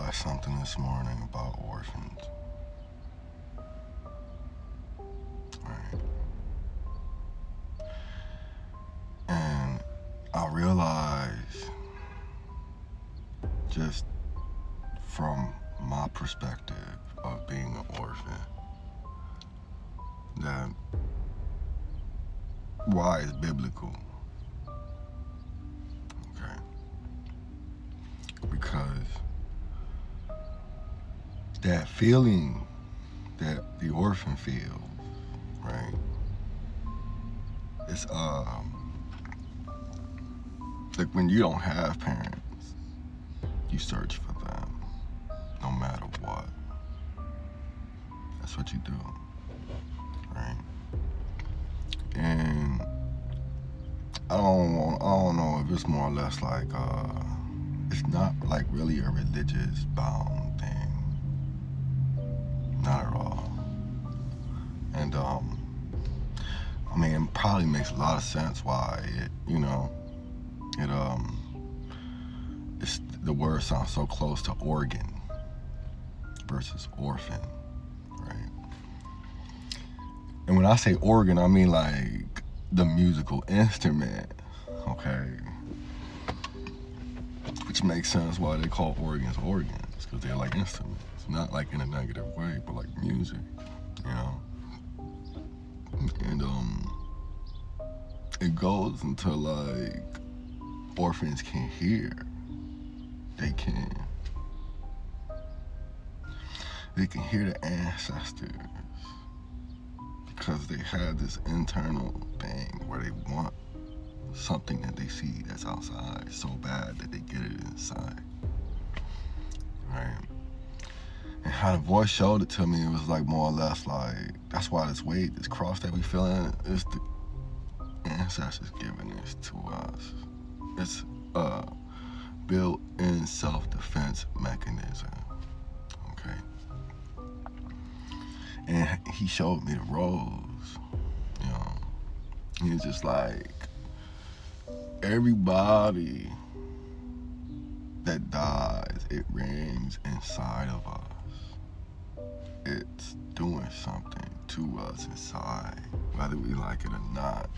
realized something this morning about orphans. Right? And I realized, just from my perspective of being an orphan, that why it's biblical. Okay? Because that feeling that the orphan feels, right? It's like when you don't have parents, you search for them no matter what. That's what you do, right? And I don't know if it's more or less like it's not like really a religious bound thing, not at all. And I mean, it probably makes a lot of sense why it's the word sounds so close to organ versus orphan, right? And when I say organ, I mean like the musical instrument, okay? Which makes sense why they call organs, because they're like instruments. Not like in a negative way, but like music, you know? And it goes into like orphans can hear. They can hear the ancestors because they have this internal thing where they want something that they see that's outside so bad that they get it inside, right? And how the voice showed it to me, it was like more or less like, that's why this weight, this cross that we feeling, is the ancestors giving this to us. It's a built-in self-defense mechanism, okay? And he showed me the roles, you know. He was just like, everybody that dies, it rings inside of us. It's doing something to us inside, whether we like it or not.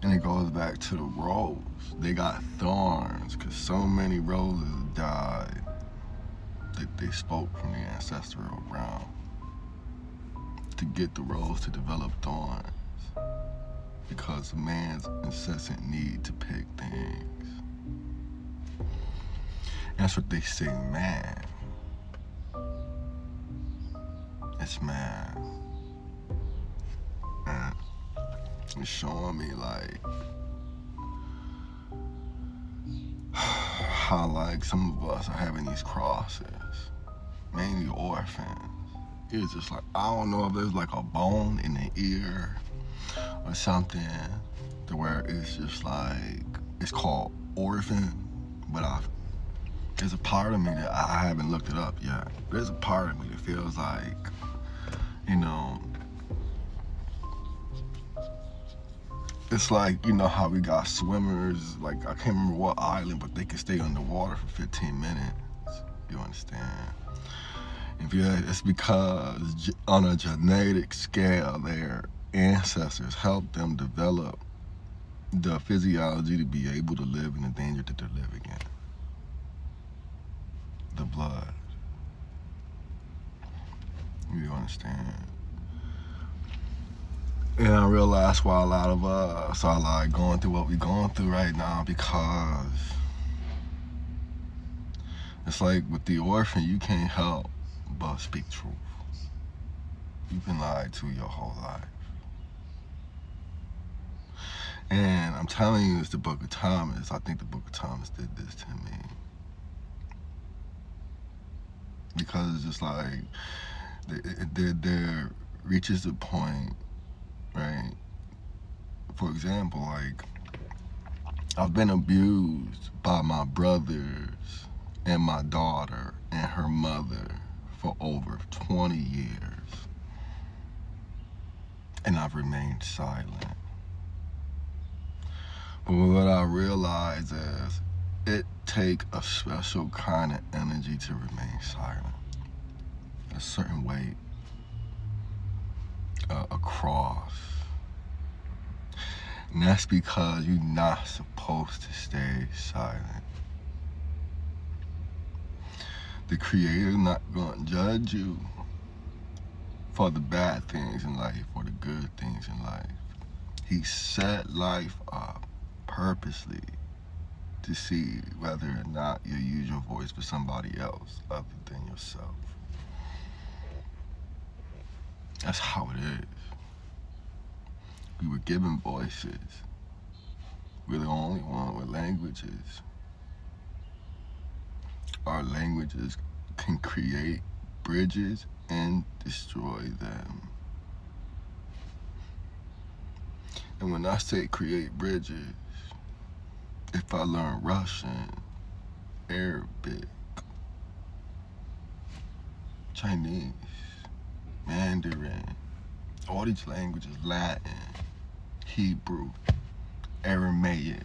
And it goes back to the rose. They got thorns because so many roses died that they spoke from the ancestral realm to get the rose to develop thorns because of man's incessant need to pick things. And that's what they say, man. It's man. And it's showing me like how like some of us are having these crosses, mainly orphans. It's just like, I don't know if there's like a bone in the ear or something to where it's just like, it's called orphan, but there's a part of me that I haven't looked it up yet. There's a part of me that feels like, you know, it's like, you know how we got swimmers, like I can't remember what island, but they can stay underwater for 15 minutes. You understand? It's because on a genetic scale, their ancestors helped them develop the physiology to be able to live in the danger that they're living in. The blood. You understand? And I realize why a lot of us are like going through what we're going through right now, because it's like with the orphan, you can't help but speak truth. You've been lied to your whole life. And I'm telling you, it's the Book of Thomas. I think the Book of Thomas did this to me. Because it's just like, there reaches a point, right? For example, like, I've been abused by my brothers and my daughter and her mother for over 20 years. And I've remained silent. But what I realize is it take a special kind of energy to remain silent. A certain weight across. And that's because you're not supposed to stay silent. The Creator not going to judge you for the bad things in life or the good things in life. He set life up purposely to see whether or not you use your voice for somebody else other than yourself. That's how it is. We were given voices. We're the only one with languages. Our languages can create bridges and destroy them. And when I say create bridges, if I learn Russian, Arabic, Chinese, Mandarin, all these languages, Latin, Hebrew, Aramaic,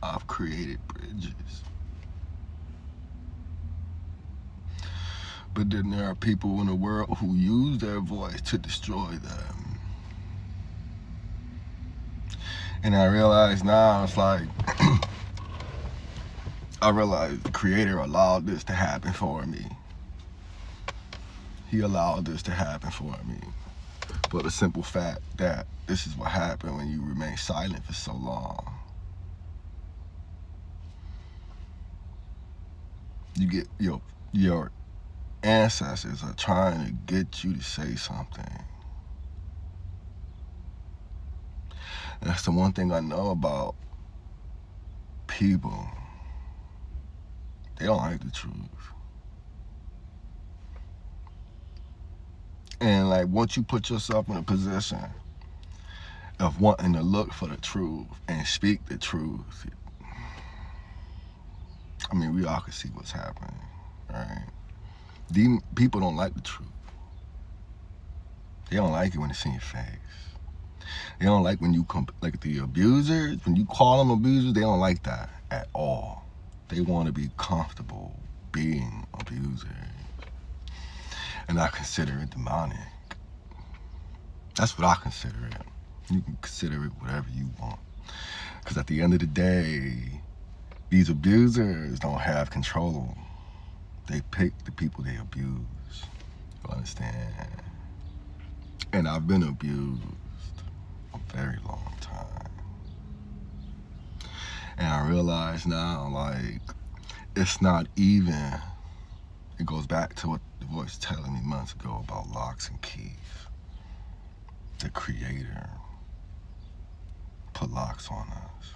I've created bridges. But then there are people in the world who use their voice to destroy them. And I realize now, it's like, I realize the Creator allowed this to happen for me. He allowed this to happen for me. For the simple fact that this is what happened when you remain silent for so long. You get your ancestors are trying to get you to say something. That's the one thing I know about people. They don't like the truth. And like, once you put yourself in a position of wanting to look for the truth and speak the truth, I mean, we all can see what's happening, right? These people don't like the truth. They don't like it when it's in your face. They don't like when you like the abusers, when you call them abusers, they don't like that at all. They want to be comfortable being abusers. And I consider it demonic. That's what I consider it. You can consider it whatever you want. Because at the end of the day, these abusers don't have control. They pick the people they abuse. You understand? And I've been abused a very long time. And I realize now, like, it's not even. It goes back to what the voice telling me months ago about locks and keys. The Creator put locks on us.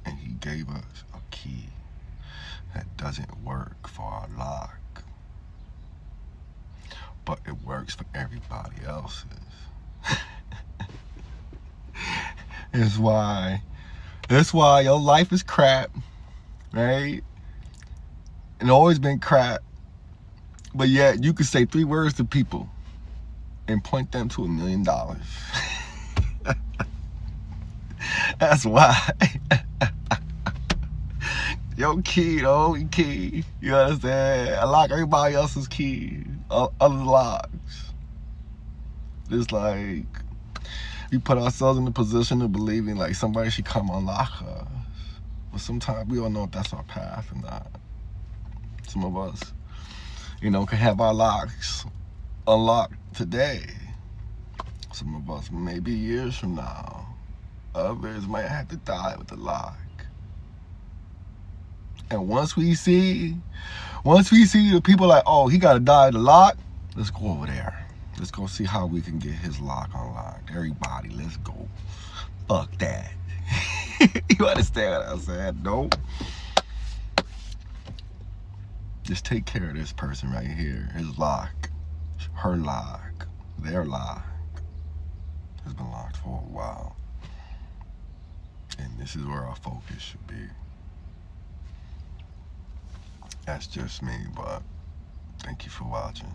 And He gave us a key that doesn't work for our lock, but it works for everybody else's. That's why your life is crap, right? And always been crap. But yet you could say 3 words to people and point them to $1 million. That's why. Your key, the only key. You understand? I lock everybody else's key. Other locks. It's like we put ourselves in the position of believing like somebody should come unlock us. But sometimes we don't know if that's our path or not. Some of us, can have our locks unlocked today. Some of us maybe years from now. Others might have to die with the lock. And once we see the people like, oh, he got to die with the lock, let's go over there. Let's go see how we can get his lock unlocked. Everybody, let's go. Fuck that. You understand what I'm saying? No. Just take care of this person right here. His lock, her lock, their lock has been locked for a while. And this is where our focus should be. That's just me, but thank you for watching.